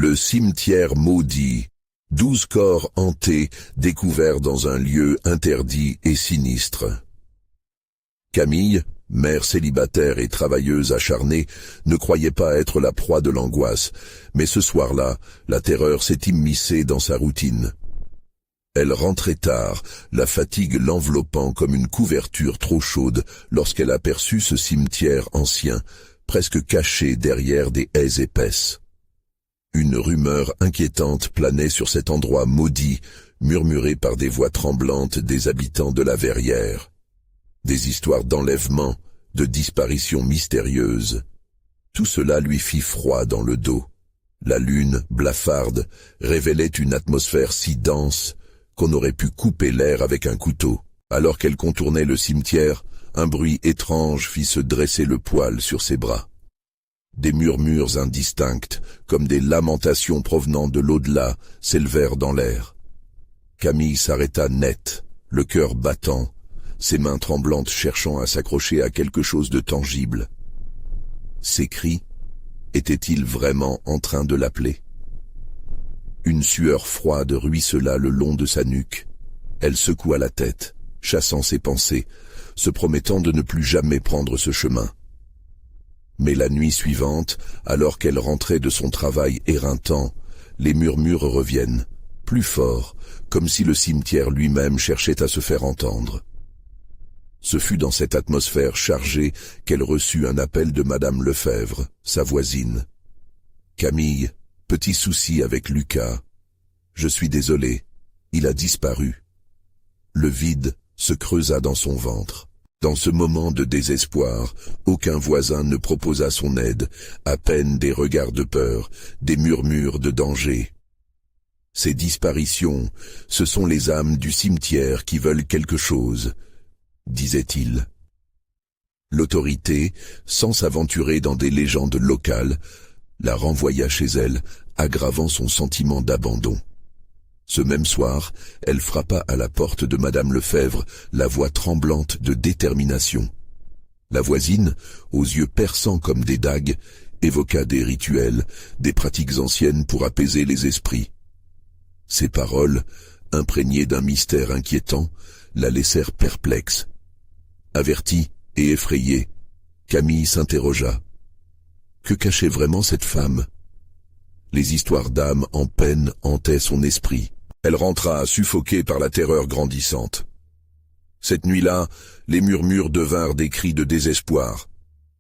Le cimetière maudit. 12 corps hantés découverts dans un lieu interdit et sinistre. Camille, mère célibataire et travailleuse acharnée, ne croyait pas être la proie de l'angoisse, mais ce soir-là, la terreur s'est immiscée dans sa routine. Elle rentrait tard, la fatigue l'enveloppant comme une couverture trop chaude lorsqu'elle aperçut ce cimetière ancien, presque caché derrière des haies épaisses. Une rumeur inquiétante planait sur cet endroit maudit, murmurée par des voix tremblantes des habitants de la Verrière. Des histoires d'enlèvement, de disparitions mystérieuses. Tout cela lui fit froid dans le dos. La lune, blafarde, révélait une atmosphère si dense qu'on aurait pu couper l'air avec un couteau. Alors qu'elle contournait le cimetière, un bruit étrange fit se dresser le poil sur ses bras. Des murmures indistincts, comme des lamentations provenant de l'au-delà, s'élevèrent dans l'air. Camille s'arrêta net, le cœur battant, ses mains tremblantes cherchant à s'accrocher à quelque chose de tangible. Ces cris étaient-ils vraiment en train de l'appeler? Une sueur froide ruissela le long de sa nuque. Elle secoua la tête, chassant ses pensées, se promettant de ne plus jamais prendre ce chemin. Mais la nuit suivante, alors qu'elle rentrait de son travail éreintant, les murmures reviennent, plus forts, comme si le cimetière lui-même cherchait à se faire entendre. Ce fut dans cette atmosphère chargée qu'elle reçut un appel de Madame Lefebvre, sa voisine. « Camille, petit souci avec Lucas. Je suis désolé, il a disparu. » Le vide se creusa dans son ventre. Dans ce moment de désespoir, aucun voisin ne proposa son aide, à peine des regards de peur, des murmures de danger. Ces disparitions, ce sont les âmes du cimetière qui veulent quelque chose, disait-il. L'autorité, sans s'aventurer dans des légendes locales, la renvoya chez elle, aggravant son sentiment d'abandon. Ce même soir, elle frappa à la porte de Madame Lefebvre, la voix tremblante de détermination. La voisine, aux yeux perçants comme des dagues, évoqua des rituels, des pratiques anciennes pour apaiser les esprits. Ces paroles, imprégnées d'un mystère inquiétant, la laissèrent perplexe. Avertie et effrayée, Camille s'interrogea. Que cachait vraiment cette femme? Les histoires d'âmes en peine hantaient son esprit. Elle rentra suffoquée par la terreur grandissante. Cette nuit-là, les murmures devinrent des cris de désespoir.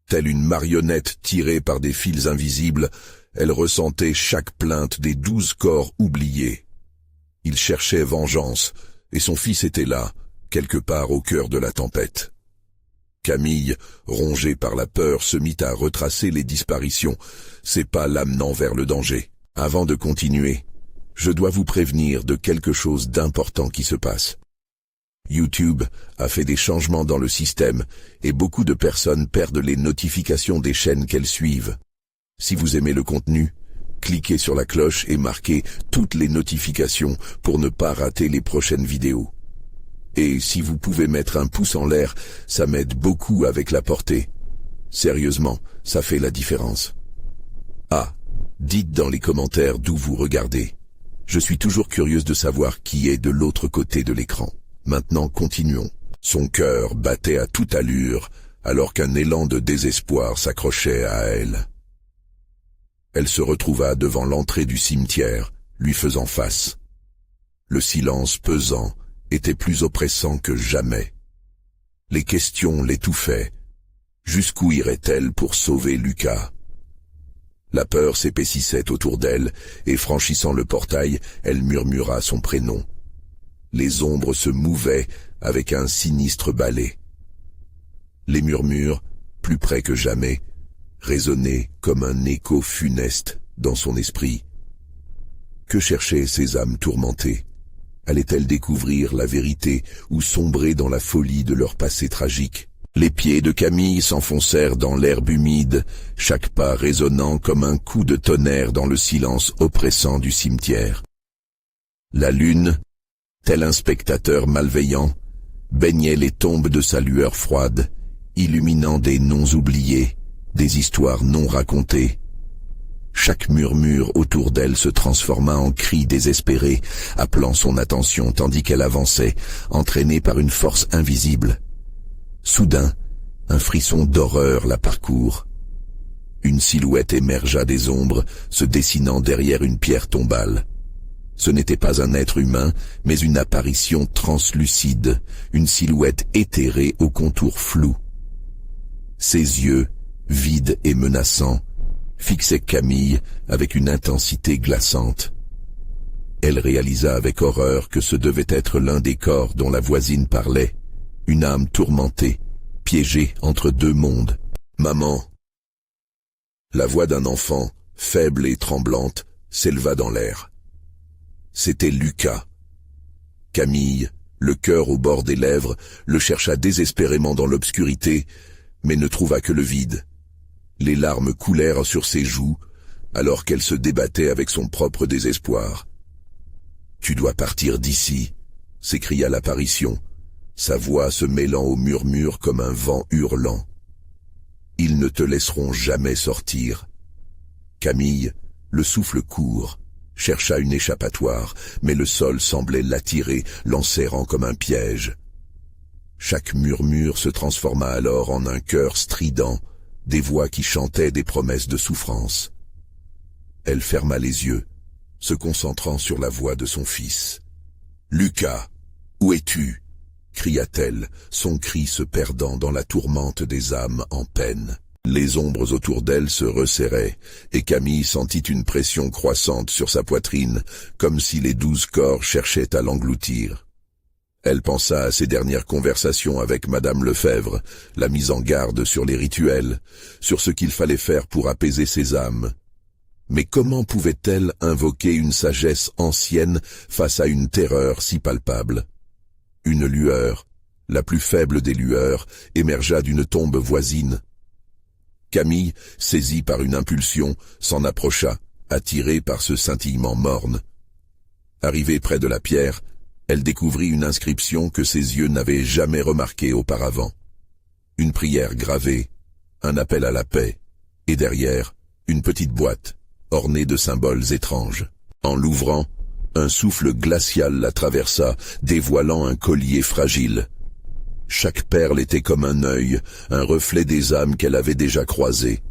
Telle une marionnette tirée par des fils invisibles, elle ressentait chaque plainte des 12 corps oubliés. Il cherchait vengeance, et son fils était là, quelque part au cœur de la tempête. Camille, rongée par la peur, se mit à retracer les disparitions, ses pas l'amenant vers le danger. Avant de continuer, je dois vous prévenir de quelque chose d'important qui se passe. YouTube a fait des changements dans le système et beaucoup de personnes perdent les notifications des chaînes qu'elles suivent. Si vous aimez le contenu, cliquez sur la cloche et marquez toutes les notifications pour ne pas rater les prochaines vidéos. Et si vous pouvez mettre un pouce en l'air, ça m'aide beaucoup avec la portée. Sérieusement, ça fait la différence. Ah, dites dans les commentaires d'où vous regardez. Je suis toujours curieuse de savoir qui est de l'autre côté de l'écran. Maintenant, continuons. Son cœur battait à toute allure, alors qu'un élan de désespoir s'accrochait à elle. Elle se retrouva devant l'entrée du cimetière, lui faisant face. Le silence pesant était plus oppressant que jamais. Les questions l'étouffaient. Jusqu'où irait-elle pour sauver Lucas? La peur s'épaississait autour d'elle, et franchissant le portail, elle murmura son prénom. Les ombres se mouvaient avec un sinistre balai. Les murmures, plus près que jamais, résonnaient comme un écho funeste dans son esprit. Que cherchaient ces âmes tourmentées? Allaient-elles découvrir la vérité ou sombrer dans la folie de leur passé tragique? Les pieds de Camille s'enfoncèrent dans l'herbe humide, chaque pas résonnant comme un coup de tonnerre dans le silence oppressant du cimetière. La lune, tel un spectateur malveillant, baignait les tombes de sa lueur froide, illuminant des noms oubliés, des histoires non racontées. Chaque murmure autour d'elle se transforma en cri désespéré, appelant son attention tandis qu'elle avançait, entraînée par une force invisible. Soudain, un frisson d'horreur la parcourt. Une silhouette émergea des ombres, se dessinant derrière une pierre tombale. Ce n'était pas un être humain, mais une apparition translucide, une silhouette éthérée aux contours flous. Ses yeux, vides et menaçants, fixait Camille avec une intensité glaçante. Elle réalisa avec horreur que ce devait être l'un des corps dont la voisine parlait, une âme tourmentée, piégée entre deux mondes. « Maman !» La voix d'un enfant, faible et tremblante, s'éleva dans l'air. C'était Lucas. Camille, le cœur au bord des lèvres, le chercha désespérément dans l'obscurité, mais ne trouva que le vide. Les larmes coulèrent sur ses joues, alors qu'elle se débattait avec son propre désespoir. « Tu dois partir d'ici !» s'écria l'apparition, sa voix se mêlant au murmure comme un vent hurlant. « Ils ne te laisseront jamais sortir. » Camille, le souffle court, chercha une échappatoire, mais le sol semblait l'attirer, l'enserrant comme un piège. Chaque murmure se transforma alors en un chœur strident, des voix qui chantaient des promesses de souffrance. Elle ferma les yeux, se concentrant sur la voix de son fils. « Lucas, où es-tu » cria-t-elle, son cri se perdant dans la tourmente des âmes en peine. Les ombres autour d'elle se resserraient, et Camille sentit une pression croissante sur sa poitrine, comme si les 12 corps cherchaient à l'engloutir. Elle pensa à ses dernières conversations avec Madame Lefebvre, la mise en garde sur les rituels, sur ce qu'il fallait faire pour apaiser ses âmes. Mais comment pouvait-elle invoquer une sagesse ancienne face à une terreur si palpable ? Une lueur, la plus faible des lueurs, émergea d'une tombe voisine. Camille, saisie par une impulsion, s'en approcha, attirée par ce scintillement morne. Arrivée près de la pierre, elle découvrit une inscription que ses yeux n'avaient jamais remarquée auparavant. Une prière gravée, un appel à la paix, et derrière, une petite boîte, ornée de symboles étranges. En l'ouvrant, un souffle glacial la traversa, dévoilant un collier fragile. Chaque perle était comme un œil, un reflet des âmes qu'elle avait déjà croisées.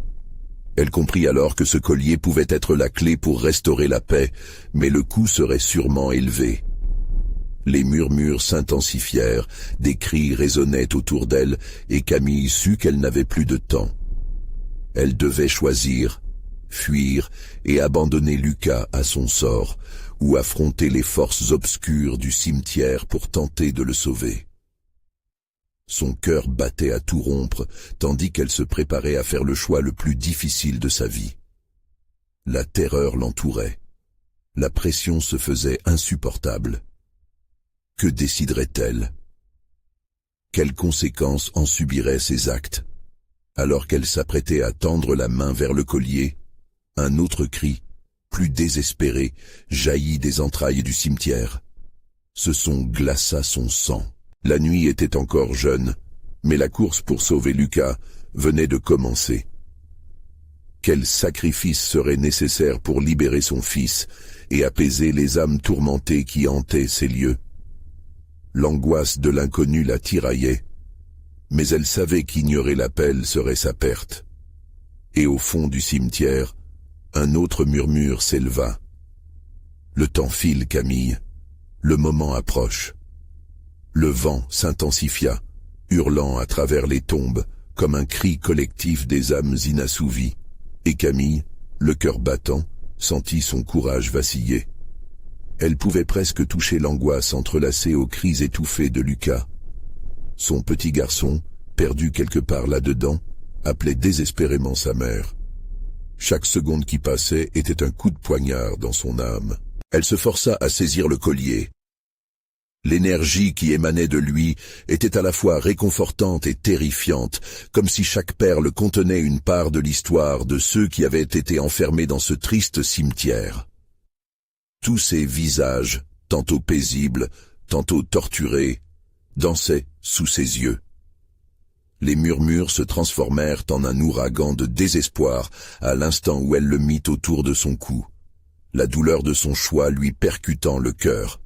Elle comprit alors que ce collier pouvait être la clé pour restaurer la paix, mais le coût serait sûrement élevé. Les murmures s'intensifièrent, des cris résonnaient autour d'elle, et Camille sut qu'elle n'avait plus de temps. Elle devait choisir, fuir et abandonner Lucas à son sort, ou affronter les forces obscures du cimetière pour tenter de le sauver. Son cœur battait à tout rompre, tandis qu'elle se préparait à faire le choix le plus difficile de sa vie. La terreur l'entourait. La pression se faisait insupportable. Que déciderait-elle? Quelles conséquences en subiraient ses actes? Alors qu'elle s'apprêtait à tendre la main vers le collier, un autre cri, plus désespéré, jaillit des entrailles du cimetière. Ce son glaça son sang. La nuit était encore jeune, mais la course pour sauver Lucas venait de commencer. Quel sacrifice serait nécessaire pour libérer son fils et apaiser les âmes tourmentées qui hantaient ces lieux? L'angoisse de l'inconnu la tiraillait, mais elle savait qu'ignorer l'appel serait sa perte. Et au fond du cimetière, un autre murmure s'éleva. « Le temps file, Camille. Le moment approche. » Le vent s'intensifia, hurlant à travers les tombes, comme un cri collectif des âmes inassouvies, et Camille, le cœur battant, sentit son courage vaciller. Elle pouvait presque toucher l'angoisse entrelacée aux cris étouffés de Lucas. Son petit garçon, perdu quelque part là-dedans, appelait désespérément sa mère. Chaque seconde qui passait était un coup de poignard dans son âme. Elle se força à saisir le collier. L'énergie qui émanait de lui était à la fois réconfortante et terrifiante, comme si chaque perle contenait une part de l'histoire de ceux qui avaient été enfermés dans ce triste cimetière. Tous ces visages, tantôt paisibles, tantôt torturés, dansaient sous ses yeux. Les murmures se transformèrent en un ouragan de désespoir à l'instant où elle le mit autour de son cou, la douleur de son choix lui percutant le cœur.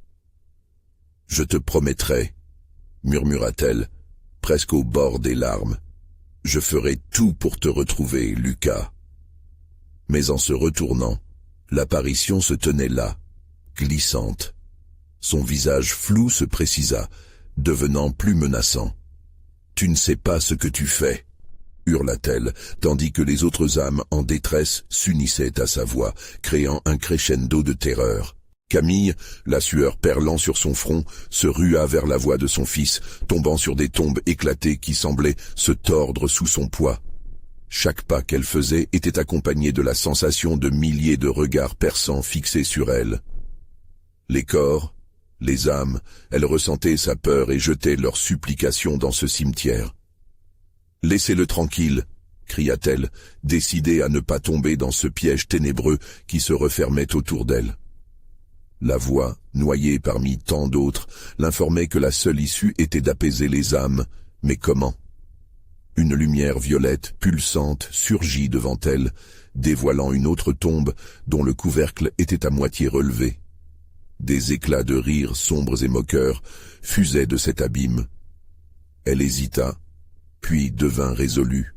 « Je te promettrai, » murmura-t-elle, presque au bord des larmes. « Je ferai tout pour te retrouver, Lucas. » Mais en se retournant, l'apparition se tenait là, glissante. Son visage flou se précisa, devenant plus menaçant. « Tu ne sais pas ce que tu fais !» hurla-t-elle, tandis que les autres âmes en détresse s'unissaient à sa voix, créant un crescendo de terreur. Camille, la sueur perlant sur son front, se rua vers la voix de son fils, tombant sur des tombes éclatées qui semblaient se tordre sous son poids. Chaque pas qu'elle faisait était accompagné de la sensation de milliers de regards perçants fixés sur elle. Les corps, les âmes, elles ressentaient sa peur et jetaient leurs supplications dans ce cimetière. « Laissez-le tranquille !» cria-t-elle, décidée à ne pas tomber dans ce piège ténébreux qui se refermait autour d'elle. La voix, noyée parmi tant d'autres, l'informait que la seule issue était d'apaiser les âmes, mais comment ? Une lumière violette, pulsante, surgit devant elle, dévoilant une autre tombe dont le couvercle était à moitié relevé. Des éclats de rire sombres et moqueurs fusaient de cet abîme. Elle hésita, puis devint résolue.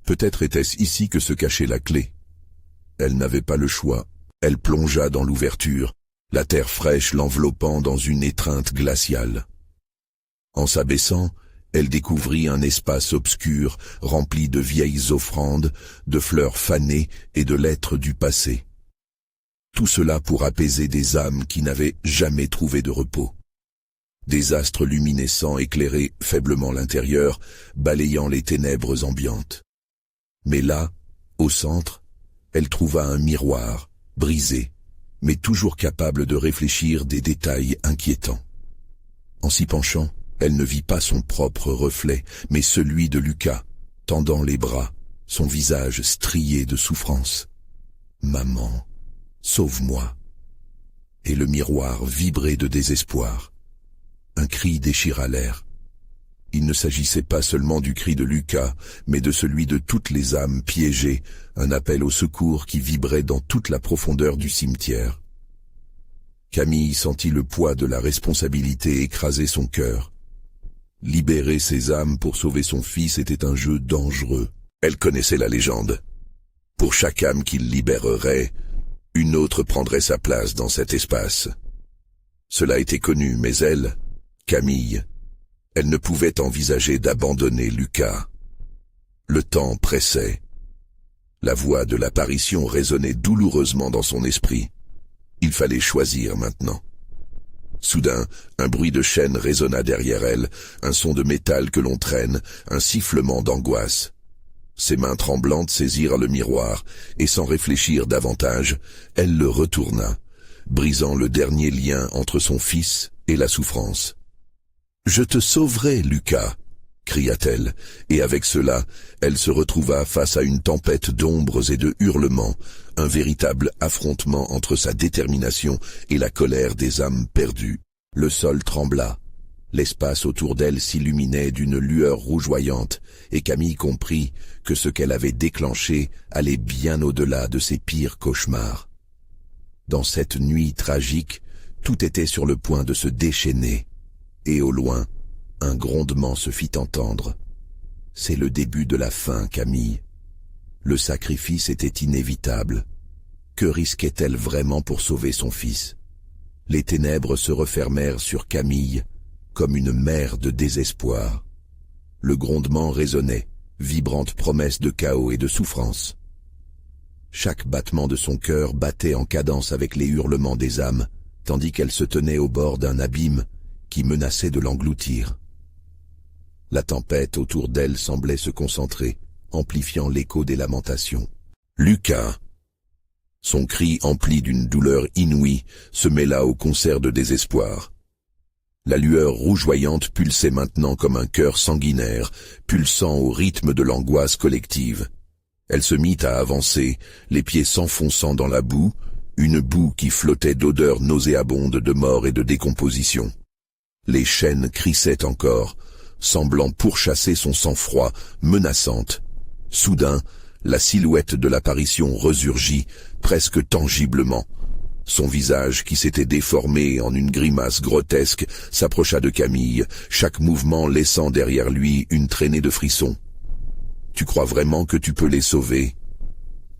Peut-être était-ce ici que se cachait la clé. Elle n'avait pas le choix. Elle plongea dans l'ouverture, la terre fraîche l'enveloppant dans une étreinte glaciale. En s'abaissant, elle découvrit un espace obscur, rempli de vieilles offrandes, de fleurs fanées et de lettres du passé. Tout cela pour apaiser des âmes qui n'avaient jamais trouvé de repos. Des astres luminescents éclairaient faiblement l'intérieur, balayant les ténèbres ambiantes. Mais là, au centre, elle trouva un miroir, brisé, mais toujours capable de réfléchir des détails inquiétants. En s'y penchant, elle ne vit pas son propre reflet, mais celui de Lucas, tendant les bras, son visage strié de souffrance. « Maman, sauve-moi !» Et le miroir vibrait de désespoir. Un cri déchira l'air. Il ne s'agissait pas seulement du cri de Lucas, mais de celui de toutes les âmes piégées, un appel au secours qui vibrait dans toute la profondeur du cimetière. Camille sentit le poids de la responsabilité écraser son cœur. Libérer ses âmes pour sauver son fils était un jeu dangereux. Elle connaissait la légende. Pour chaque âme qu'il libérerait, une autre prendrait sa place dans cet espace. Cela était connu, mais elle, Camille, elle ne pouvait envisager d'abandonner Lucas. Le temps pressait. La voix de l'apparition résonnait douloureusement dans son esprit. Il fallait choisir maintenant. Soudain, un bruit de chaîne résonna derrière elle, un son de métal que l'on traîne, un sifflement d'angoisse. Ses mains tremblantes saisirent le miroir, et sans réfléchir davantage, elle le retourna, brisant le dernier lien entre son fils et la souffrance. « Je te sauverai, Lucas !» cria-t-elle, et avec cela, elle se retrouva face à une tempête d'ombres et de hurlements, un véritable affrontement entre sa détermination et la colère des âmes perdues. Le sol trembla, l'espace autour d'elle s'illuminait d'une lueur rougeoyante, et Camille comprit que ce qu'elle avait déclenché allait bien au-delà de ses pires cauchemars. Dans cette nuit tragique, tout était sur le point de se déchaîner, et au loin, un grondement se fit entendre. « C'est le début de la fin, Camille. » Le sacrifice était inévitable. Que risquait-elle vraiment pour sauver son fils? Les ténèbres se refermèrent sur Camille, comme une mer de désespoir. Le grondement résonnait, vibrante promesse de chaos et de souffrance. Chaque battement de son cœur battait en cadence avec les hurlements des âmes, tandis qu'elle se tenait au bord d'un abîme qui menaçait de l'engloutir. La tempête autour d'elle semblait se concentrer, amplifiant l'écho des lamentations. « Lucas !» Son cri empli d'une douleur inouïe se mêla au concert de désespoir. La lueur rougeoyante pulsait maintenant comme un cœur sanguinaire, pulsant au rythme de l'angoisse collective. Elle se mit à avancer, les pieds s'enfonçant dans la boue, une boue qui flottait d'odeurs nauséabondes de mort et de décomposition. Les chaînes crissaient encore, semblant pourchasser son sang-froid, menaçante. Soudain, la silhouette de l'apparition resurgit, presque tangiblement. Son visage, qui s'était déformé en une grimace grotesque, s'approcha de Camille, chaque mouvement laissant derrière lui une traînée de frissons. « Tu crois vraiment que tu peux les sauver ?»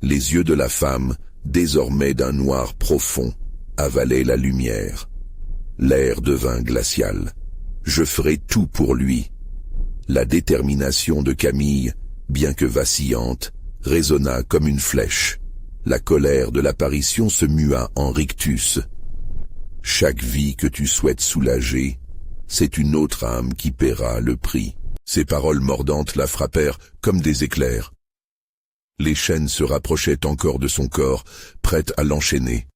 Les yeux de la femme, désormais d'un noir profond, avalaient la lumière. L'air devint glacial. « Je ferai tout pour lui. » La détermination de Camille, bien que vacillante, résonna comme une flèche. La colère de l'apparition se mua en rictus. « Chaque vie que tu souhaites soulager, c'est une autre âme qui paiera le prix. » Ces paroles mordantes la frappèrent comme des éclairs. Les chaînes se rapprochaient encore de son corps, prêtes à l'enchaîner.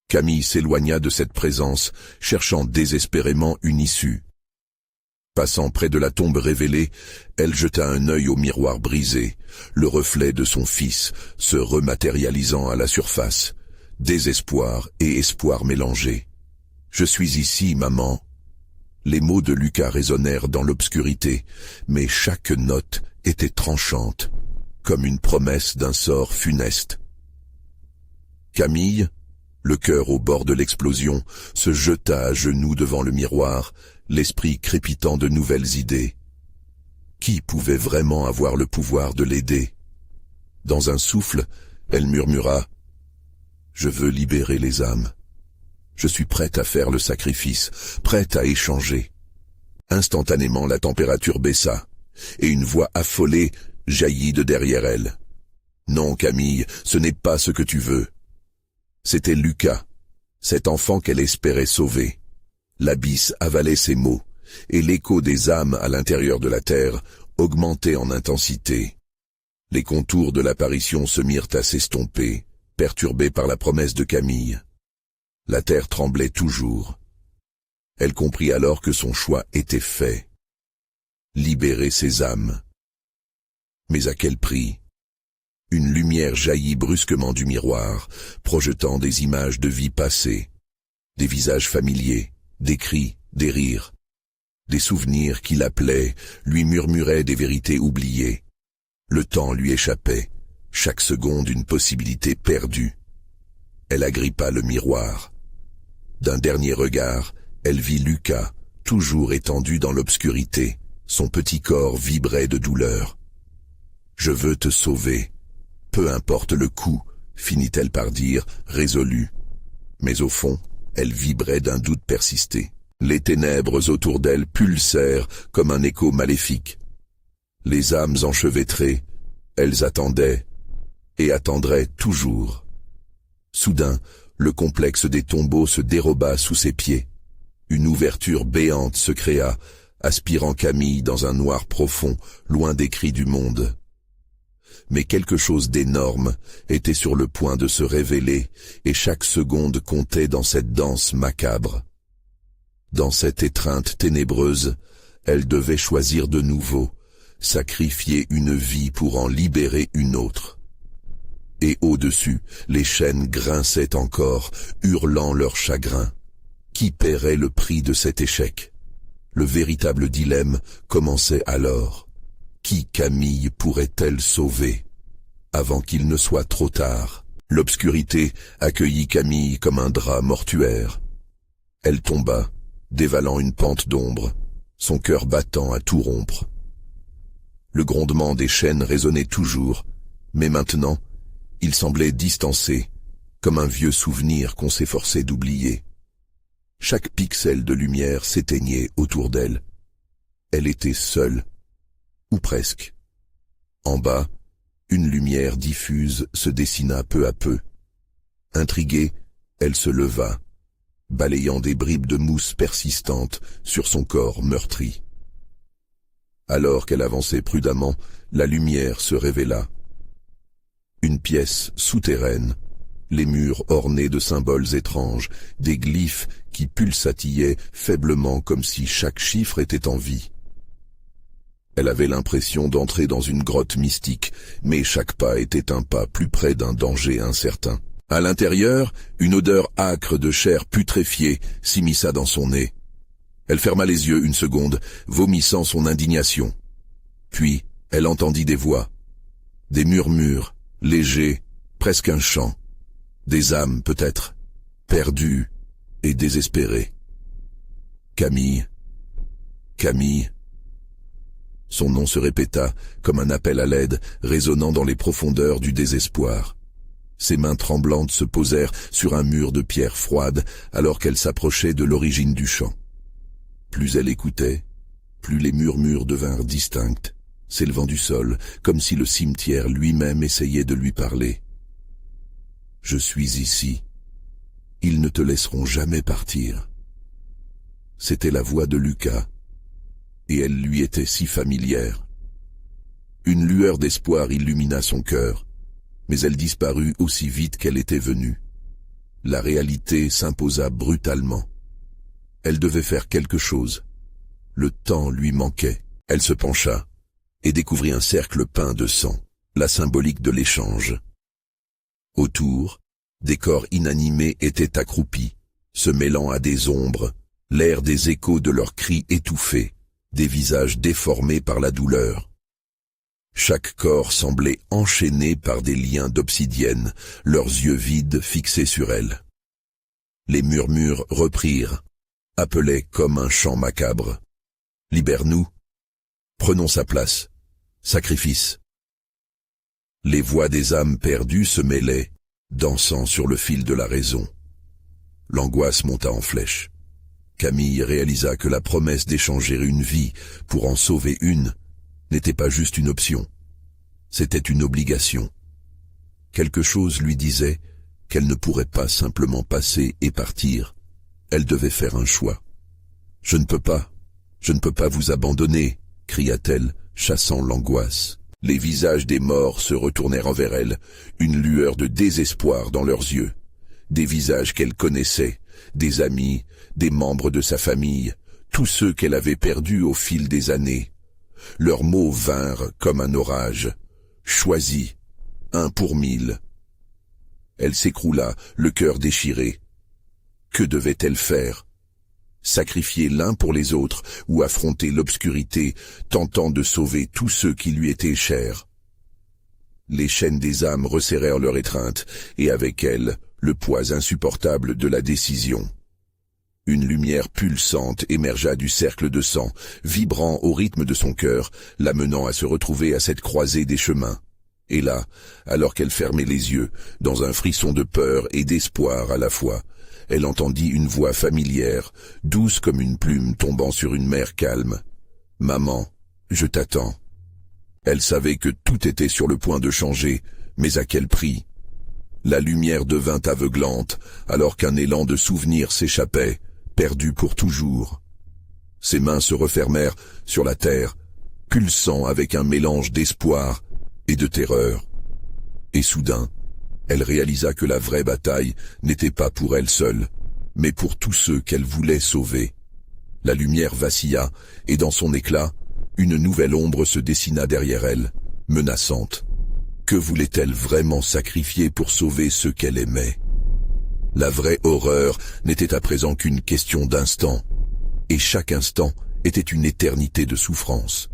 Camille s'éloigna de cette présence, cherchant désespérément une issue. Passant près de la tombe révélée, elle jeta un œil au miroir brisé, le reflet de son fils se rematérialisant à la surface. Désespoir et espoir mélangés. « Je suis ici, maman. » Les mots de Lucas résonnèrent dans l'obscurité, mais chaque note était tranchante, comme une promesse d'un sort funeste. Camille, le cœur au bord de l'explosion, se jeta à genoux devant le miroir, l'esprit crépitant de nouvelles idées. Qui pouvait vraiment avoir le pouvoir de l'aider? Dans un souffle, elle murmura « Je veux libérer les âmes. Je suis prête à faire le sacrifice, prête à échanger. » Instantanément, la température baissa, et une voix affolée jaillit de derrière elle. « Non, Camille, ce n'est pas ce que tu veux. » C'était Lucas, cet enfant qu'elle espérait sauver. L'abysse avalait ses mots, et l'écho des âmes à l'intérieur de la terre augmentait en intensité. Les contours de l'apparition se mirent à s'estomper, perturbés par la promesse de Camille. La terre tremblait toujours. Elle comprit alors que son choix était fait. Libérer ses âmes. Mais à quel prix? Une lumière jaillit brusquement du miroir, projetant des images de vie passée, des visages familiers, des cris, des rires, des souvenirs qui l'appelaient, lui murmuraient des vérités oubliées. Le temps lui échappait, chaque seconde une possibilité perdue. Elle agrippa le miroir. D'un dernier regard, elle vit Lucas, toujours étendu dans l'obscurité. Son petit corps vibrait de douleur. « Je veux te sauver. Peu importe le coût, » finit-elle par dire, résolue. Mais au fond, elle vibrait d'un doute persisté. Les ténèbres autour d'elle pulsèrent comme un écho maléfique. Les âmes enchevêtrées, elles attendaient, et attendraient toujours. Soudain, le complexe des tombeaux se déroba sous ses pieds. Une ouverture béante se créa, aspirant Camille dans un noir profond, loin des cris du monde. Mais quelque chose d'énorme était sur le point de se révéler, et chaque seconde comptait dans cette danse macabre. Dans cette étreinte ténébreuse, elle devait choisir de nouveau, sacrifier une vie pour en libérer une autre. Et au-dessus, les chaînes grinçaient encore, hurlant leur chagrin. Qui paierait le prix de cet échec? Le véritable dilemme commençait alors. Qui Camille pourrait-elle sauver? Avant qu'il ne soit trop tard, l'obscurité accueillit Camille comme un drap mortuaire. Elle tomba, dévalant une pente d'ombre, son cœur battant à tout rompre. Le grondement des chaînes résonnait toujours, mais maintenant, il semblait distancé, comme un vieux souvenir qu'on s'efforçait d'oublier. Chaque pixel de lumière s'éteignait autour d'elle. Elle était seule, ou presque. En bas, une lumière diffuse se dessina peu à peu. Intriguée, elle se leva, balayant des bribes de mousse persistantes sur son corps meurtri. Alors qu'elle avançait prudemment, la lumière se révéla. Une pièce souterraine, les murs ornés de symboles étranges, des glyphes qui pulsatillaient faiblement comme si chaque chiffre était en vie. Elle avait l'impression d'entrer dans une grotte mystique, mais chaque pas était un pas plus près d'un danger incertain. À l'intérieur, une odeur âcre de chair putréfiée s'immisça dans son nez. Elle ferma les yeux une seconde, vomissant son indignation. Puis, elle entendit des voix. Des murmures, légers, presque un chant. Des âmes, peut-être, perdues et désespérées. Camille. Camille. Son nom se répéta comme un appel à l'aide, résonnant dans les profondeurs du désespoir. Ses mains tremblantes se posèrent sur un mur de pierre froide alors qu'elle s'approchait de l'origine du chant. Plus elle écoutait, plus les murmures devinrent distincts, s'élevant du sol, comme si le cimetière lui-même essayait de lui parler. « Je suis ici. Ils ne te laisseront jamais partir. » C'était la voix de Lucas, et elle lui était si familière. Une lueur d'espoir illumina son cœur, mais elle disparut aussi vite qu'elle était venue. La réalité s'imposa brutalement. Elle devait faire quelque chose. Le temps lui manquait. Elle se pencha et découvrit un cercle peint de sang, la symbolique de l'échange. Autour, des corps inanimés étaient accroupis, se mêlant à des ombres, l'air des échos de leurs cris étouffés, des visages déformés par la douleur. Chaque corps semblait enchaîné par des liens d'obsidienne, leurs yeux vides fixés sur elle. Les murmures reprirent, appelaient comme un chant macabre. « Libère-nous. Prenons sa place. Sacrifice. » Les voix des âmes perdues se mêlaient, dansant sur le fil de la raison. L'angoisse monta en flèche. Camille réalisa que la promesse d'échanger une vie pour en sauver une n'était pas juste une option. C'était une obligation. Quelque chose lui disait qu'elle ne pourrait pas simplement passer et partir. Elle devait faire un choix. « Je ne peux pas vous abandonner !» cria-t-elle, chassant l'angoisse. Les visages des morts se retournèrent envers elle, une lueur de désespoir dans leurs yeux. Des visages qu'elle connaissait, des amis, des membres de sa famille, tous ceux qu'elle avait perdus au fil des années. Leurs mots vinrent comme un orage. Choisis, 1 pour 1000. Elle s'écroula, le cœur déchiré. Que devait-elle faire? Sacrifier l'un pour les autres ou affronter l'obscurité, tentant de sauver tous ceux qui lui étaient chers. Les chaînes des âmes resserrèrent leur étreinte, et avec elles, le poids insupportable de la décision. Une lumière pulsante émergea du cercle de sang, vibrant au rythme de son cœur, l'amenant à se retrouver à cette croisée des chemins. Et là, alors qu'elle fermait les yeux, dans un frisson de peur et d'espoir à la fois, elle entendit une voix familière, douce comme une plume tombant sur une mer calme. « Maman, je t'attends. » Elle savait que tout était sur le point de changer, mais à quel prix? La lumière devint aveuglante, alors qu'un élan de souvenir s'échappait, perdu pour toujours. Ses mains se refermèrent sur la terre, pulsant avec un mélange d'espoir et de terreur. Et soudain, elle réalisa que la vraie bataille n'était pas pour elle seule, mais pour tous ceux qu'elle voulait sauver. La lumière vacilla, et dans son éclat, une nouvelle ombre se dessina derrière elle, menaçante. Que voulait-elle vraiment sacrifier pour sauver ceux qu'elle aimait? La vraie horreur n'était à présent qu'une question d'instant, et chaque instant était une éternité de souffrance.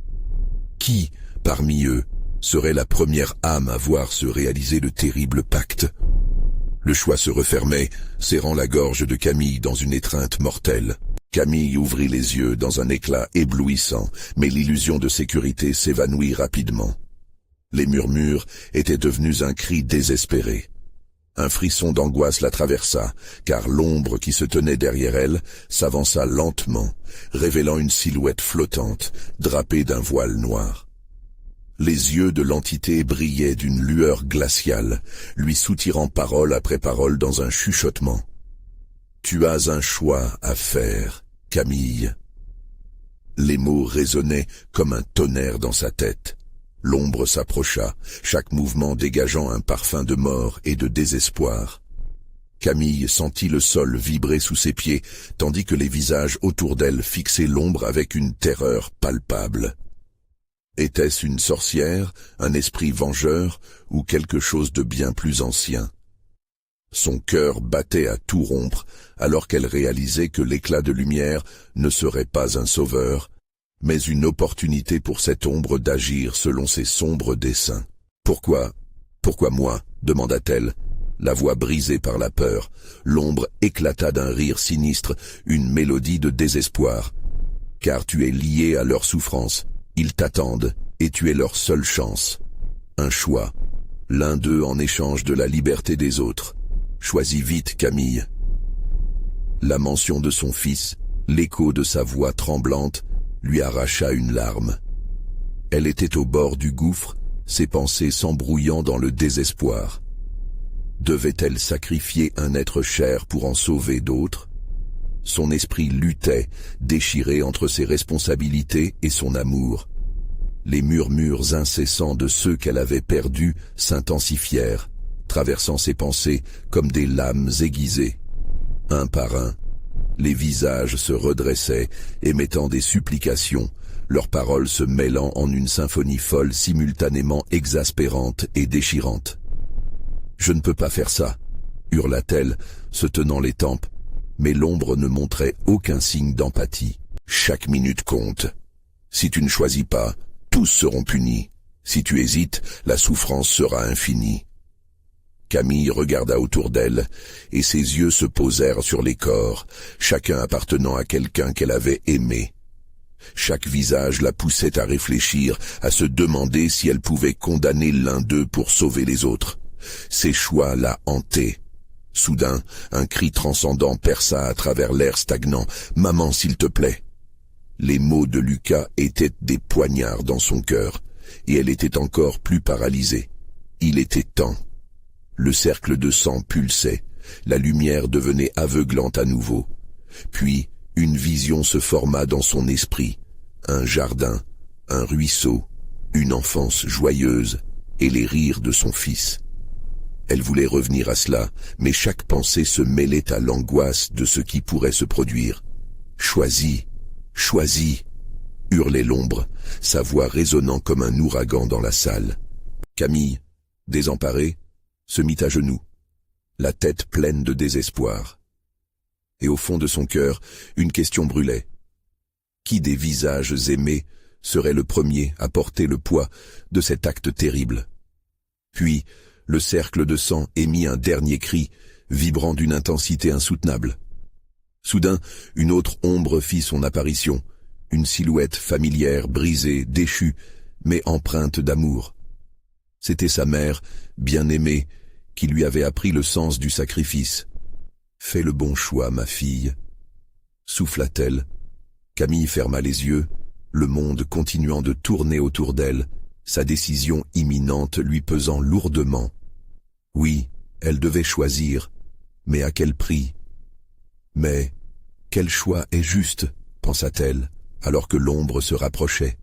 Qui, parmi eux, serait la première âme à voir se réaliser le terrible pacte? Le choix se refermait, serrant la gorge de Camille dans une étreinte mortelle. Camille ouvrit les yeux dans un éclat éblouissant, mais l'illusion de sécurité s'évanouit rapidement. Les murmures étaient devenus un cri désespéré. Un frisson d'angoisse la traversa, car l'ombre qui se tenait derrière elle s'avança lentement, révélant une silhouette flottante, drapée d'un voile noir. Les yeux de l'entité brillaient d'une lueur glaciale, lui soutirant parole après parole dans un chuchotement. « Tu as un choix à faire, Camille. » Les mots résonnaient comme un tonnerre dans sa tête. L'ombre s'approcha, chaque mouvement dégageant un parfum de mort et de désespoir. Camille sentit le sol vibrer sous ses pieds, tandis que les visages autour d'elle fixaient l'ombre avec une terreur palpable. Était-ce une sorcière, un esprit vengeur, ou quelque chose de bien plus ancien? Son cœur battait à tout rompre, alors qu'elle réalisait que l'éclat de lumière ne serait pas un sauveur, mais une opportunité pour cette ombre d'agir selon ses sombres desseins. « Pourquoi moi ?» demanda-t-elle, la voix brisée par la peur. L'ombre éclata d'un rire sinistre, une mélodie de désespoir. « Car tu es lié à leur souffrance. Ils t'attendent, et tu es leur seule chance. Un choix, l'un d'eux en échange de la liberté des autres. Choisis vite, Camille. » La mention de son fils, l'écho de sa voix tremblante, lui arracha une larme. Elle était au bord du gouffre, ses pensées s'embrouillant dans le désespoir. Devait-elle sacrifier un être cher pour en sauver d'autres? Son esprit luttait, déchiré entre ses responsabilités et son amour. Les murmures incessants de ceux qu'elle avait perdus s'intensifièrent, traversant ses pensées comme des lames aiguisées. Un par un, les visages se redressaient, émettant des supplications, leurs paroles se mêlant en une symphonie folle simultanément exaspérante et déchirante. « Je ne peux pas faire ça !» hurla-t-elle, se tenant les tempes, mais l'ombre ne montrait aucun signe d'empathie. « Chaque minute compte. Si tu ne choisis pas, tous seront punis. Si tu hésites, la souffrance sera infinie. » Camille regarda autour d'elle, et ses yeux se posèrent sur les corps, chacun appartenant à quelqu'un qu'elle avait aimé. Chaque visage la poussait à réfléchir, à se demander si elle pouvait condamner l'un d'eux pour sauver les autres. Ses choix la hantaient. Soudain, un cri transcendant perça à travers l'air stagnant. « Maman, s'il te plaît !» Les mots de Lucas étaient des poignards dans son cœur, et elle était encore plus paralysée. Il était temps. Le cercle de sang pulsait, la lumière devenait aveuglante à nouveau. Puis, une vision se forma dans son esprit. Un jardin, un ruisseau, une enfance joyeuse, et les rires de son fils. Elle voulait revenir à cela, mais chaque pensée se mêlait à l'angoisse de ce qui pourrait se produire. « Choisis, choisis !» hurlait l'ombre, sa voix résonnant comme un ouragan dans la salle. Camille, désemparée, se mit à genoux, la tête pleine de désespoir. Et au fond de son cœur, une question brûlait. Qui des visages aimés serait le premier à porter le poids de cet acte terrible? Puis, le cercle de sang émit un dernier cri, vibrant d'une intensité insoutenable. Soudain, une autre ombre fit son apparition, une silhouette familière, brisée, déchue, mais empreinte d'amour. C'était sa mère, bien-aimée, qui lui avait appris le sens du sacrifice. « Fais le bon choix, ma fille », souffla-t-elle. Camille ferma les yeux, le monde continuant de tourner autour d'elle, sa décision imminente lui pesant lourdement. Oui, elle devait choisir, mais à quel prix? Mais quel choix est juste, pensa-t-elle, alors que l'ombre se rapprochait.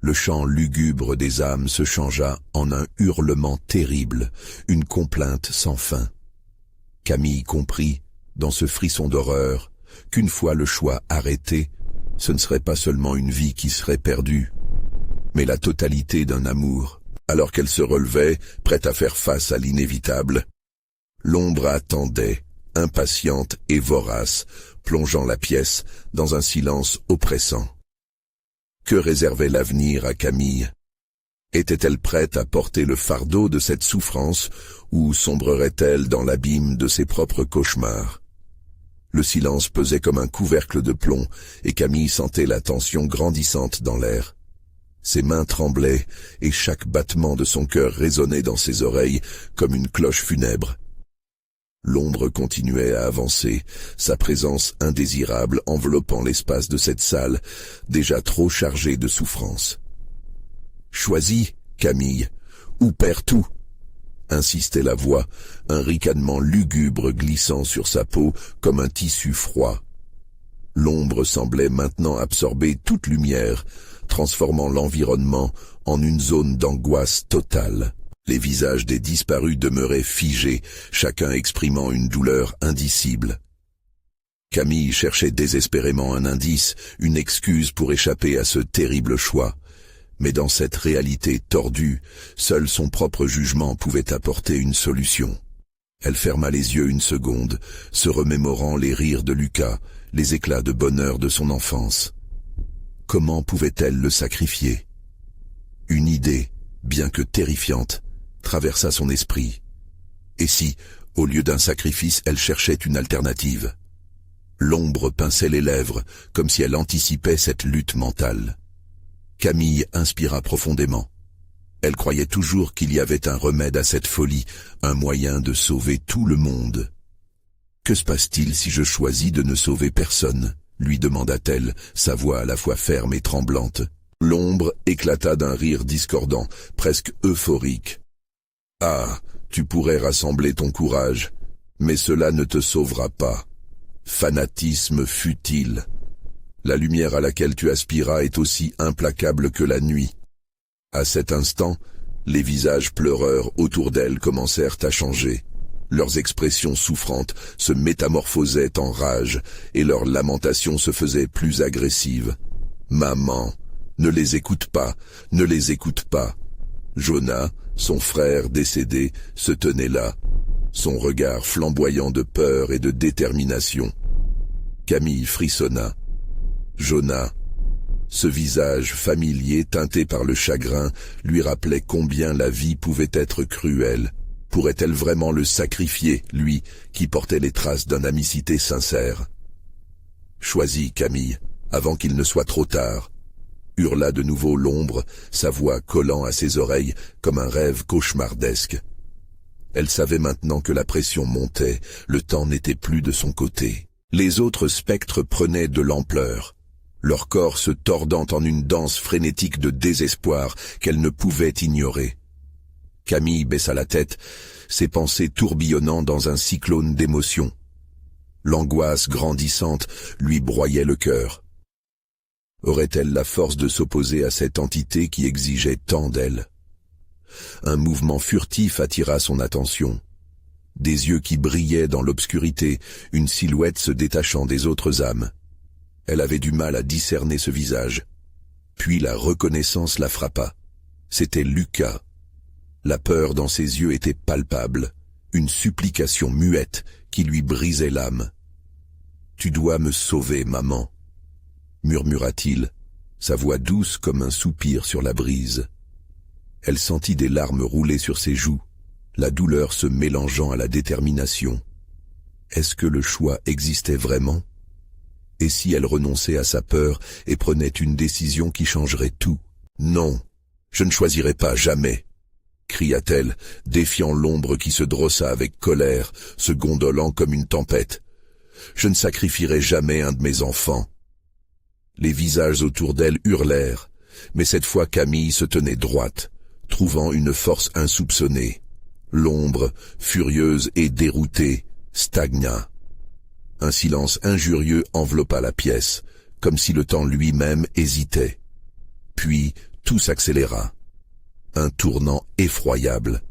Le chant lugubre des âmes se changea en un hurlement terrible, une complainte sans fin. Camille comprit, dans ce frisson d'horreur, qu'une fois le choix arrêté, ce ne serait pas seulement une vie qui serait perdue, mais la totalité d'un amour. Alors qu'elle se relevait, prête à faire face à l'inévitable, l'ombre attendait, impatiente et vorace, plongeant la pièce dans un silence oppressant. Que réservait l'avenir à Camille? Était-elle prête à porter le fardeau de cette souffrance ou sombrerait-elle dans l'abîme de ses propres cauchemars? Le silence pesait comme un couvercle de plomb et Camille sentait la tension grandissante dans l'air. Ses mains tremblaient et chaque battement de son cœur résonnait dans ses oreilles comme une cloche funèbre. L'ombre continuait à avancer, sa présence indésirable enveloppant l'espace de cette salle, déjà trop chargée de souffrance. « Choisis, Camille, ou perds tout !» insistait la voix, un ricanement lugubre glissant sur sa peau comme un tissu froid. L'ombre semblait maintenant absorber toute lumière, transformant l'environnement en une zone d'angoisse totale. Les visages des disparus demeuraient figés, chacun exprimant une douleur indicible. Camille cherchait désespérément un indice, une excuse pour échapper à ce terrible choix. Mais dans cette réalité tordue, seul son propre jugement pouvait apporter une solution. Elle ferma les yeux une seconde, se remémorant les rires de Lucas, les éclats de bonheur de son enfance. Comment pouvait-elle le sacrifier? Une idée, bien que terrifiante, traversa son esprit. Et si, au lieu d'un sacrifice, elle cherchait une alternative? L'ombre pinçait les lèvres, comme si elle anticipait cette lutte mentale. Camille inspira profondément. Elle croyait toujours qu'il y avait un remède à cette folie, un moyen de sauver tout le monde. « Que se passe-t-il si je choisis de ne sauver personne ?» lui demanda-t-elle, sa voix à la fois ferme et tremblante. L'ombre éclata d'un rire discordant, presque euphorique. « Ah, tu pourrais rassembler ton courage, mais cela ne te sauvera pas. Fanatisme futile. La lumière à laquelle tu aspiras est aussi implacable que la nuit. » À cet instant, les visages pleureurs autour d'elle commencèrent à changer. Leurs expressions souffrantes se métamorphosaient en rage et leurs lamentations se faisaient plus agressives. « Maman, ne les écoute pas, ne les écoute pas. » Jonah, son frère décédé, se tenait là, son regard flamboyant de peur et de détermination. Camille frissonna. Jonah, ce visage familier teinté par le chagrin, lui rappelait combien la vie pouvait être cruelle. Pourrait-elle vraiment le sacrifier, lui, qui portait les traces d'une amicité sincère? « Choisis, Camille, avant qu'il ne soit trop tard !» hurla de nouveau l'ombre, sa voix collant à ses oreilles comme un rêve cauchemardesque. Elle savait maintenant que la pression montait, le temps n'était plus de son côté. Les autres spectres prenaient de l'ampleur, leur corps se tordant en une danse frénétique de désespoir qu'elle ne pouvait ignorer. Camille baissa la tête, ses pensées tourbillonnant dans un cyclone d'émotions. L'angoisse grandissante lui broyait le cœur. Aurait-elle la force de s'opposer à cette entité qui exigeait tant d'elle? Un mouvement furtif attira son attention. Des yeux qui brillaient dans l'obscurité, une silhouette se détachant des autres âmes. Elle avait du mal à discerner ce visage. Puis la reconnaissance la frappa. C'était Lucas. La peur dans ses yeux était palpable, une supplication muette qui lui brisait l'âme. « Tu dois me sauver, maman !» murmura-t-il, sa voix douce comme un soupir sur la brise. Elle sentit des larmes rouler sur ses joues, la douleur se mélangeant à la détermination. Est-ce que le choix existait vraiment? Et si elle renonçait à sa peur et prenait une décision qui changerait tout? « Non, je ne choisirai pas, jamais !» cria-t-elle, défiant l'ombre qui se drossa avec colère, se gondolant comme une tempête. « Je ne sacrifierai jamais un de mes enfants. » Les visages autour d'elle hurlèrent, mais cette fois Camille se tenait droite, trouvant une force insoupçonnée. L'ombre, furieuse et déroutée, stagna. Un silence injurieux enveloppa la pièce, comme si le temps lui-même hésitait. Puis tout s'accéléra. Un tournant effroyable.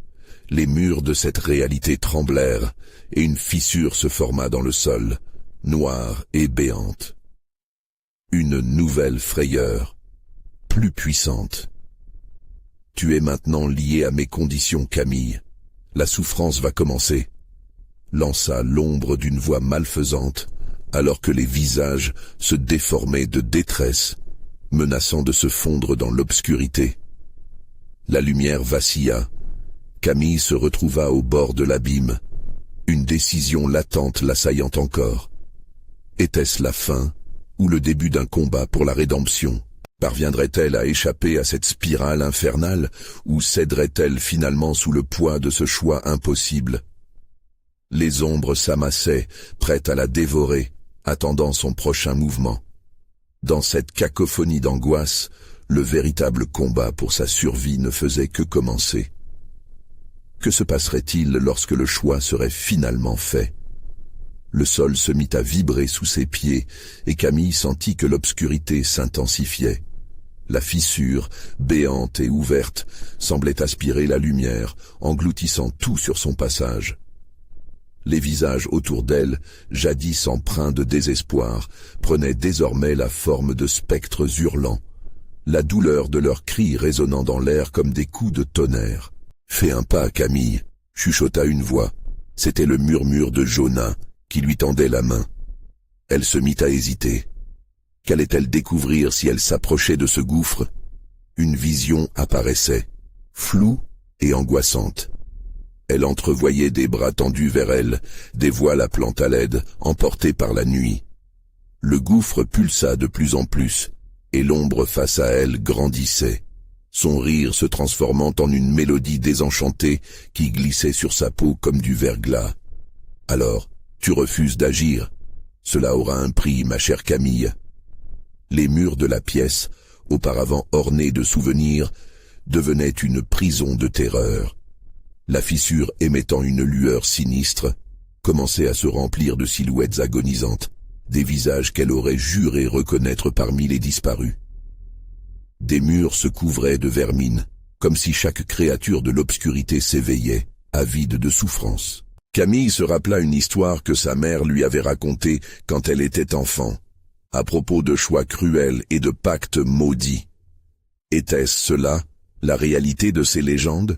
Les murs de cette réalité tremblèrent, et une fissure se forma dans le sol, noire et béante. Une nouvelle frayeur, plus puissante. « Tu es maintenant lié à mes conditions, Camille. La souffrance va commencer. » lança l'ombre d'une voix malfaisante, alors que les visages se déformaient de détresse, menaçant de se fondre dans l'obscurité. La lumière vacilla. Camille se retrouva au bord de l'abîme, une décision latente l'assaillant encore. Était-ce la fin ou le début d'un combat pour la rédemption? Parviendrait-elle à échapper à cette spirale infernale ou céderait-elle finalement sous le poids de ce choix impossible? Les ombres s'amassaient, prêtes à la dévorer, attendant son prochain mouvement. Dans cette cacophonie d'angoisse, le véritable combat pour sa survie ne faisait que commencer. Que se passerait-il lorsque le choix serait finalement fait? Le sol se mit à vibrer sous ses pieds et Camille sentit que l'obscurité s'intensifiait. La fissure, béante et ouverte, semblait aspirer la lumière, engloutissant tout sur son passage. Les visages autour d'elle, jadis empreints de désespoir, prenaient désormais la forme de spectres hurlants, la douleur de leurs cris résonnant dans l'air comme des coups de tonnerre. « Fais un pas, Camille !» chuchota une voix. C'était le murmure de Jonah qui lui tendait la main. Elle se mit à hésiter. Qu'allait-elle découvrir si elle s'approchait de ce gouffre? Une vision apparaissait, floue et angoissante. Elle entrevoyait des bras tendus vers elle, des voiles appelant à l'aide, emportés par la nuit. Le gouffre pulsa de plus en plus, et l'ombre face à elle grandissait, son rire se transformant en une mélodie désenchantée qui glissait sur sa peau comme du verglas. « Alors, tu refuses d'agir. Cela aura un prix, ma chère Camille. » Les murs de la pièce, auparavant ornés de souvenirs, devenaient une prison de terreur. La fissure émettant une lueur sinistre, commençait à se remplir de silhouettes agonisantes, des visages qu'elle aurait juré reconnaître parmi les disparus. Des murs se couvraient de vermine, comme si chaque créature de l'obscurité s'éveillait, avide de souffrance. Camille se rappela une histoire que sa mère lui avait racontée quand elle était enfant, à propos de choix cruels et de pactes maudits. Était-ce cela, la réalité de ces légendes?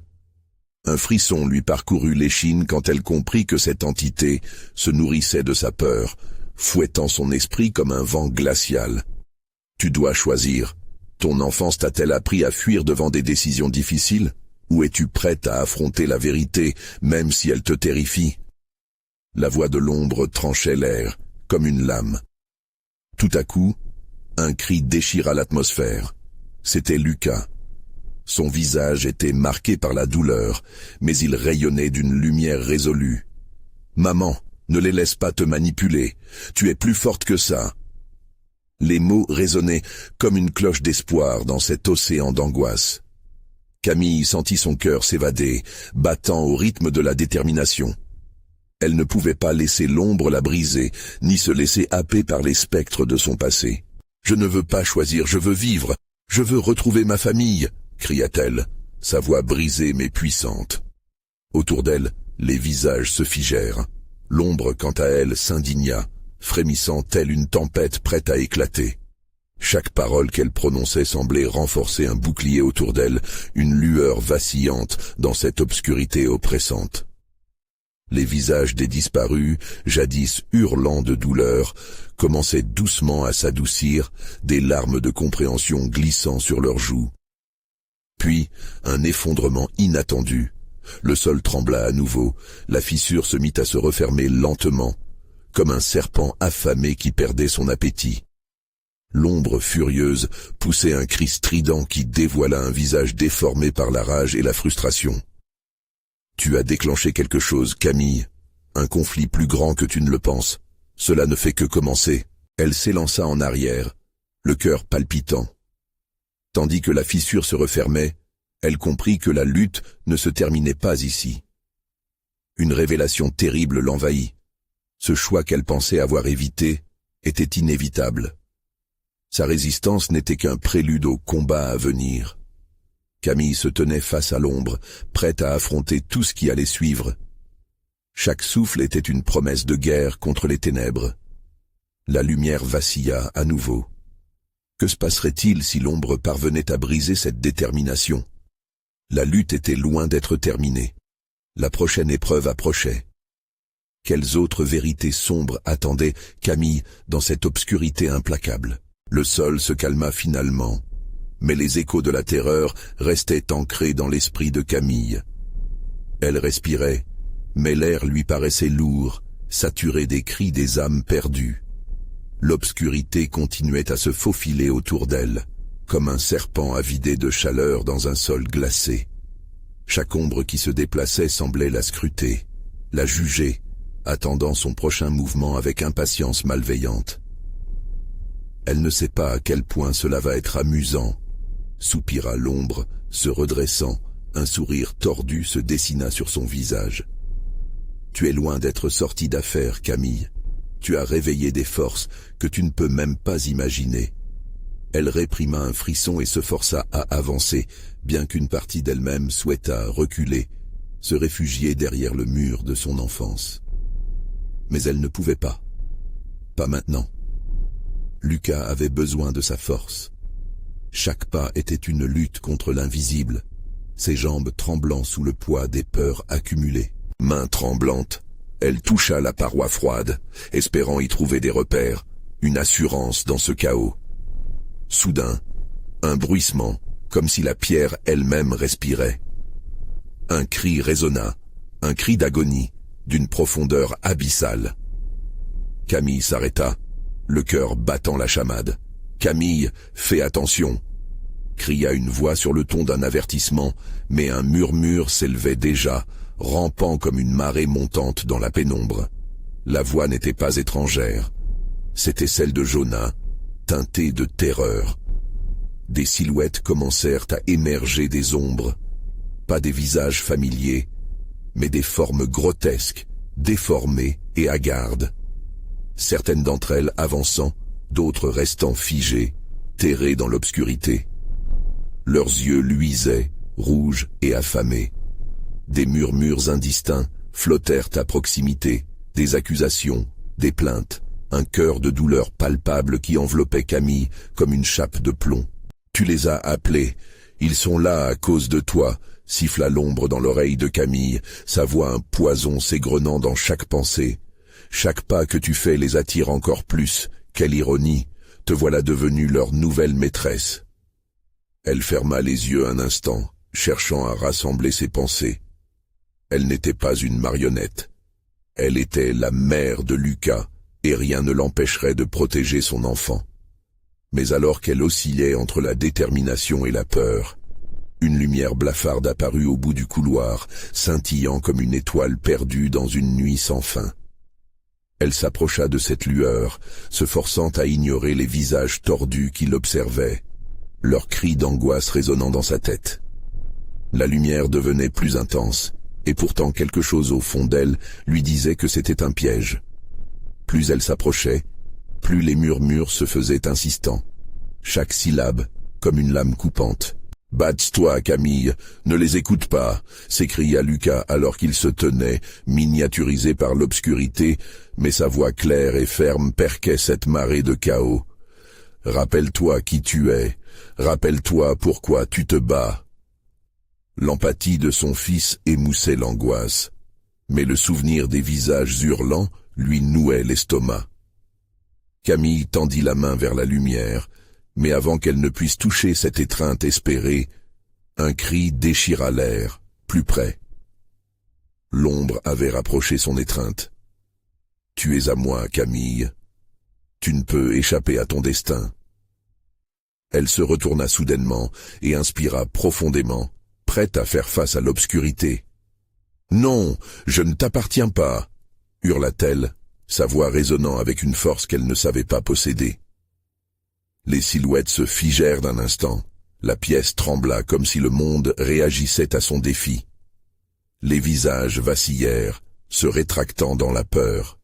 Un frisson lui parcourut l'échine quand elle comprit que cette entité se nourrissait de sa peur, fouettant son esprit comme un vent glacial. Tu dois choisir. Ton enfance t'a-t-elle appris à fuir devant des décisions difficiles? Ou es-tu prête à affronter la vérité, même si elle te terrifie? La voix de l'ombre tranchait l'air, comme une lame. Tout à coup, un cri déchira l'atmosphère. C'était Lucas. Son visage était marqué par la douleur, mais il rayonnait d'une lumière résolue. « Maman, ne les laisse pas te manipuler. Tu es plus forte que ça. » Les mots résonnaient comme une cloche d'espoir dans cet océan d'angoisse. Camille sentit son cœur s'évader, battant au rythme de la détermination. Elle ne pouvait pas laisser l'ombre la briser, ni se laisser happer par les spectres de son passé. « Je ne veux pas choisir, je veux vivre. Je veux retrouver ma famille !» cria-t-elle, sa voix brisée mais puissante. Autour d'elle, les visages se figèrent. L'ombre, quant à elle, s'indigna, frémissant telle une tempête prête à éclater. Chaque parole qu'elle prononçait semblait renforcer un bouclier autour d'elle, une lueur vacillante dans cette obscurité oppressante. Les visages des disparus, jadis hurlants de douleur, commençaient doucement à s'adoucir, des larmes de compréhension glissant sur leurs joues. Puis, un effondrement inattendu. Le sol trembla à nouveau, la fissure se mit à se refermer lentement, comme un serpent affamé qui perdait son appétit. L'ombre furieuse poussait un cri strident qui dévoila un visage déformé par la rage et la frustration. « Tu as déclenché quelque chose, Camille. Un conflit plus grand que tu ne le penses. Cela ne fait que commencer. » Elle s'élança en arrière, le cœur palpitant. Tandis que la fissure se refermait, elle comprit que la lutte ne se terminait pas ici. Une révélation terrible l'envahit. Ce choix qu'elle pensait avoir évité était inévitable. Sa résistance n'était qu'un prélude au combat à venir. Camille se tenait face à l'ombre, prête à affronter tout ce qui allait suivre. Chaque souffle était une promesse de guerre contre les ténèbres. La lumière vacilla à nouveau. Que se passerait-il si l'ombre parvenait à briser cette détermination? La lutte était loin d'être terminée. La prochaine épreuve approchait. Quelles autres vérités sombres attendaient Camille dans cette obscurité implacable? Le sol se calma finalement, mais les échos de la terreur restaient ancrés dans l'esprit de Camille. Elle respirait, mais l'air lui paraissait lourd, saturé des cris des âmes perdues. L'obscurité continuait à se faufiler autour d'elle, comme un serpent avidé de chaleur dans un sol glacé. Chaque ombre qui se déplaçait semblait la scruter, la juger, attendant son prochain mouvement avec impatience malveillante. Elle ne sait pas à quel point cela va être amusant, soupira l'ombre, se redressant, un sourire tordu se dessina sur son visage. Tu es loin d'être sortie d'affaire, Camille. Tu as réveillé des forces que tu ne peux même pas imaginer. Elle réprima un frisson et se força à avancer, bien qu'une partie d'elle-même souhaitât reculer, se réfugier derrière le mur de son enfance. Mais elle ne pouvait pas. Pas maintenant. Lucas avait besoin de sa force. Chaque pas était une lutte contre l'invisible, ses jambes tremblant sous le poids des peurs accumulées. Mains tremblantes, Elle toucha la paroi froide, espérant y trouver des repères, une assurance dans ce chaos. Soudain, un bruissement, comme si la pierre elle-même respirait. Un cri résonna, un cri d'agonie, d'une profondeur abyssale. Camille s'arrêta, le cœur battant la chamade. « Camille, fais attention !» cria une voix sur le ton d'un avertissement, mais un murmure s'élevait déjà, rampant comme une marée montante dans la pénombre. La voix n'était pas étrangère. C'était celle de Jonah, teintée de terreur. Des silhouettes commencèrent à émerger des ombres. Pas des visages familiers, mais des formes grotesques, déformées et hagardes. Certaines d'entre elles avançant, d'autres restant figées, terrées dans l'obscurité. Leurs yeux luisaient, rouges et affamés. Des murmures indistincts flottèrent à proximité, des accusations, des plaintes, un cœur de douleur palpable qui enveloppait Camille comme une chape de plomb. « Tu les as appelés, ils sont là à cause de toi », siffla l'ombre dans l'oreille de Camille, sa voix un poison s'égrenant dans chaque pensée. « Chaque pas que tu fais les attire encore plus, quelle ironie, te voilà devenue leur nouvelle maîtresse. » Elle ferma les yeux un instant, cherchant à rassembler ses pensées. Elle n'était pas une marionnette. Elle était la mère de Lucas, et rien ne l'empêcherait de protéger son enfant. Mais alors qu'elle oscillait entre la détermination et la peur, une lumière blafarde apparut au bout du couloir, scintillant comme une étoile perdue dans une nuit sans fin. Elle s'approcha de cette lueur, se forçant à ignorer les visages tordus qui l'observaient, leurs cris d'angoisse résonnant dans sa tête. La lumière devenait plus intense, et pourtant quelque chose au fond d'elle lui disait que c'était un piège. Plus elle s'approchait, plus les murmures se faisaient insistants, chaque syllabe comme une lame coupante. « Batte-toi, Camille, ne les écoute pas !» s'écria Lucas alors qu'il se tenait, miniaturisé par l'obscurité, mais sa voix claire et ferme perquait cette marée de chaos. « Rappelle-toi qui tu es, rappelle-toi pourquoi tu te bats. » L'empathie de son fils émoussait l'angoisse, mais le souvenir des visages hurlants lui nouait l'estomac. Camille tendit la main vers la lumière, mais avant qu'elle ne puisse toucher cette étreinte espérée, un cri déchira l'air, plus près. L'ombre avait rapproché son étreinte. « Tu es à moi, Camille. Tu ne peux échapper à ton destin. » Elle se retourna soudainement et inspira profondément, prête à faire face à l'obscurité. « Non, je ne t'appartiens pas !» hurla-t-elle, sa voix résonnant avec une force qu'elle ne savait pas posséder. Les silhouettes se figèrent d'un instant. La pièce trembla comme si le monde réagissait à son défi. Les visages vacillèrent, se rétractant dans la peur.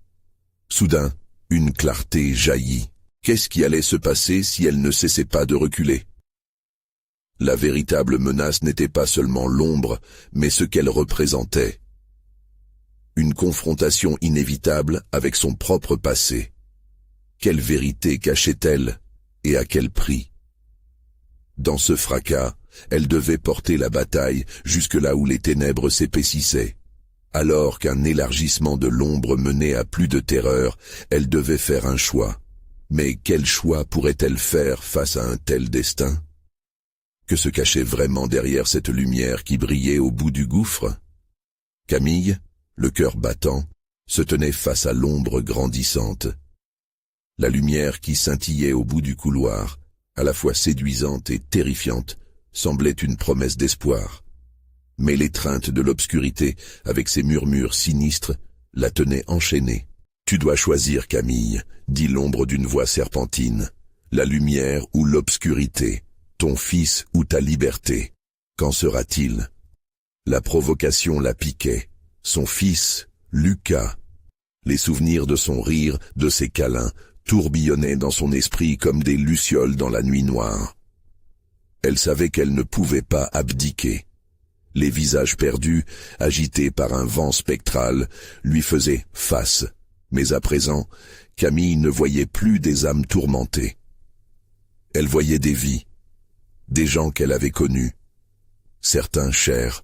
Soudain, une clarté jaillit. Qu'est-ce qui allait se passer si elle ne cessait pas de reculer? La véritable menace n'était pas seulement l'ombre, mais ce qu'elle représentait. Une confrontation inévitable avec son propre passé. Quelle vérité cachait-elle, et à quel prix? Dans ce fracas, elle devait porter la bataille jusque là où les ténèbres s'épaississaient. Alors qu'un élargissement de l'ombre menait à plus de terreur, elle devait faire un choix. Mais quel choix pourrait-elle faire face à un tel destin? Que se cachait vraiment derrière cette lumière qui brillait au bout du gouffre? Camille, le cœur battant, se tenait face à l'ombre grandissante. La lumière qui scintillait au bout du couloir, à la fois séduisante et terrifiante, semblait une promesse d'espoir. Mais l'étreinte de l'obscurité, avec ses murmures sinistres, la tenait enchaînée. « Tu dois choisir, Camille, » dit l'ombre d'une voix serpentine. « La lumière ou l'obscurité, ton fils ou ta liberté. Qu'en sera-t-il » La provocation la piquait. Son fils, Lucas. Les souvenirs de son rire, de ses câlins, tourbillonnaient dans son esprit comme des lucioles dans la nuit noire. Elle savait qu'elle ne pouvait pas abdiquer. Les visages perdus, agités par un vent spectral, lui faisaient face. Mais à présent, Camille ne voyait plus des âmes tourmentées. Elle voyait des vies, des gens qu'elle avait connus, certains chers,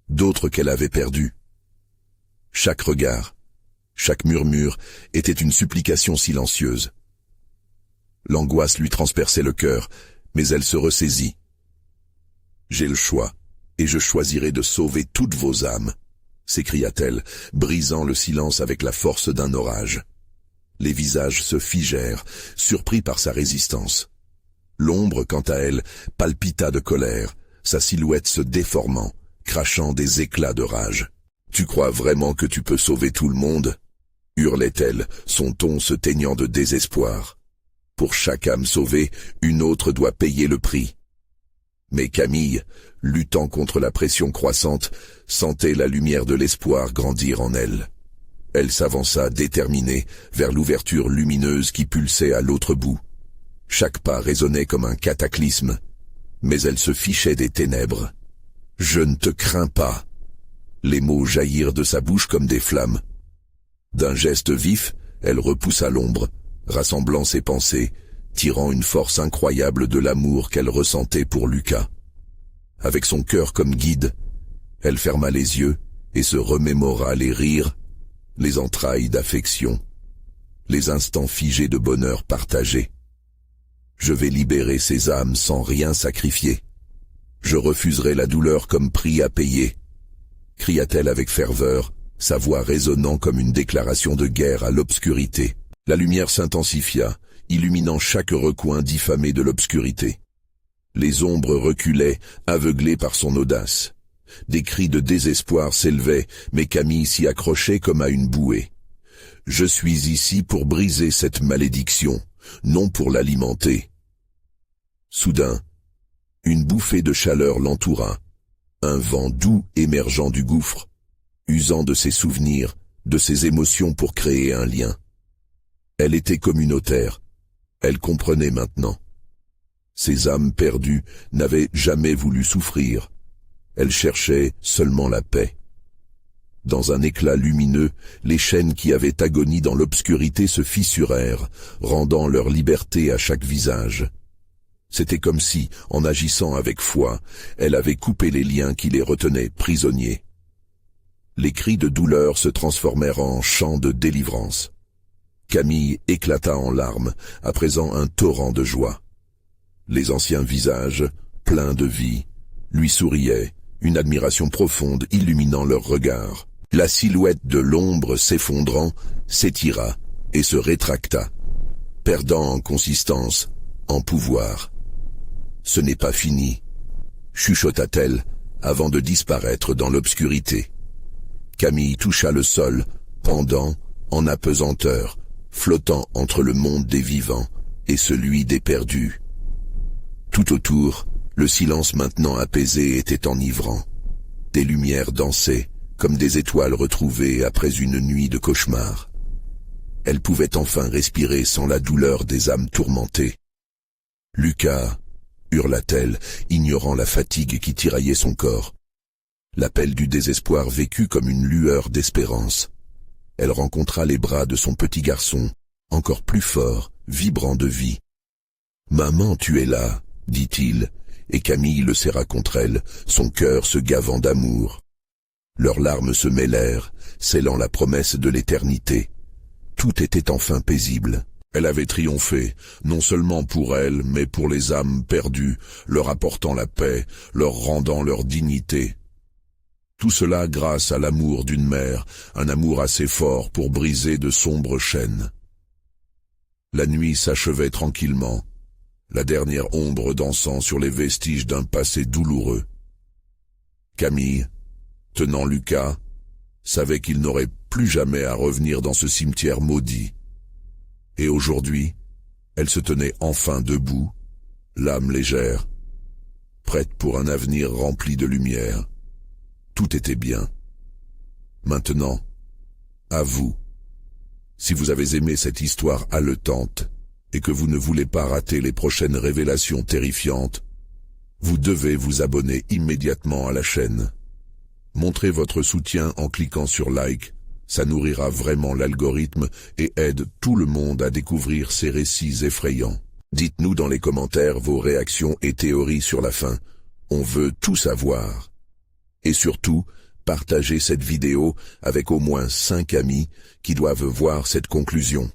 d'autres qu'elle avait perdus. Chaque regard, Chaque murmure était une supplication silencieuse. L'angoisse lui transperçait le cœur, mais elle se ressaisit. « J'ai le choix, et je choisirai de sauver toutes vos âmes », s'écria-t-elle, brisant le silence avec la force d'un orage. Les visages se figèrent, surpris par sa résistance. L'ombre, quant à elle, palpita de colère, sa silhouette se déformant, crachant des éclats de rage. « Tu crois vraiment que tu peux sauver tout le monde ?» hurlait-elle, son ton se teignant de désespoir. « Pour chaque âme sauvée, une autre doit payer le prix. » Mais Camille, luttant contre la pression croissante, sentait la lumière de l'espoir grandir en elle. Elle s'avança déterminée vers l'ouverture lumineuse qui pulsait à l'autre bout. Chaque pas résonnait comme un cataclysme, mais elle se fichait des ténèbres. « Je ne te crains pas !» Les mots jaillirent de sa bouche comme des flammes. D'un geste vif, elle repoussa l'ombre, rassemblant ses pensées, tirant une force incroyable de l'amour qu'elle ressentait pour Lucas. Avec son cœur comme guide, elle ferma les yeux et se remémora les rires, les entrailles d'affection, les instants figés de bonheur partagé. « Je vais libérer ces âmes sans rien sacrifier. Je refuserai la douleur comme prix à payer », cria-t-elle avec ferveur, sa voix résonnant comme une déclaration de guerre à l'obscurité. La lumière s'intensifia, illuminant chaque recoin diffamé de l'obscurité. Les ombres reculaient, aveuglées par son audace. Des cris de désespoir s'élevaient, mais Camille s'y accrochait comme à une bouée. « Je suis ici pour briser cette malédiction, non pour l'alimenter. » Soudain, une bouffée de chaleur l'entoura, un vent doux émergeant du gouffre, usant de ses souvenirs, de ses émotions pour créer un lien. Elle était communautaire, elle comprenait maintenant. Ces âmes perdues n'avaient jamais voulu souffrir, elles cherchaient seulement la paix. Dans un éclat lumineux, les chaînes qui avaient agonie dans l'obscurité se fissurèrent, rendant leur liberté à chaque visage. C'était comme si, en agissant avec foi, elle avait coupé les liens qui les retenaient prisonniers. Les cris de douleur se transformèrent en chants de délivrance. Camille éclata en larmes, à présent un torrent de joie. Les anciens visages, pleins de vie, lui souriaient, une admiration profonde illuminant leurs regards. La silhouette de l'ombre s'effondrant, s'étira et se rétracta, perdant en consistance, en pouvoir. « Ce n'est pas fini », chuchota-t-elle, avant de disparaître dans l'obscurité. Camille toucha le sol, pendant, en apesanteur, flottant entre le monde des vivants et celui des perdus. Tout autour, le silence maintenant apaisé était enivrant. Des lumières dansaient, comme des étoiles retrouvées après une nuit de cauchemar. Elle pouvait enfin respirer sans la douleur des âmes tourmentées. « Lucas !» hurla-t-elle, ignorant la fatigue qui tiraillait son corps. L'appel du désespoir vécut comme une lueur d'espérance. Elle rencontra les bras de son petit garçon, encore plus fort, vibrant de vie. « Maman, tu es là !» dit-il, et Camille le serra contre elle, son cœur se gavant d'amour. Leurs larmes se mêlèrent, scellant la promesse de l'éternité. Tout était enfin paisible. Elle avait triomphé, non seulement pour elle, mais pour les âmes perdues, leur apportant la paix, leur rendant leur dignité. Tout cela grâce à l'amour d'une mère, un amour assez fort pour briser de sombres chaînes. La nuit s'achevait tranquillement, la dernière ombre dansant sur les vestiges d'un passé douloureux. Camille, tenant Lucas, savait qu'il n'aurait plus jamais à revenir dans ce cimetière maudit. Et aujourd'hui, elle se tenait enfin debout, l'âme légère, prête pour un avenir rempli de lumière. Tout était bien. Maintenant, à vous. Si vous avez aimé cette histoire haletante et que vous ne voulez pas rater les prochaines révélations terrifiantes, vous devez vous abonner immédiatement à la chaîne. Montrez votre soutien en cliquant sur like, ça nourrira vraiment l'algorithme et aide tout le monde à découvrir ces récits effrayants. Dites-nous dans les commentaires vos réactions et théories sur la fin. On veut tout savoir. Et surtout, partagez cette vidéo avec au moins 5 amis qui doivent voir cette conclusion.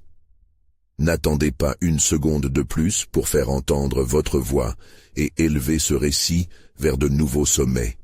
N'attendez pas une seconde de plus pour faire entendre votre voix et élever ce récit vers de nouveaux sommets.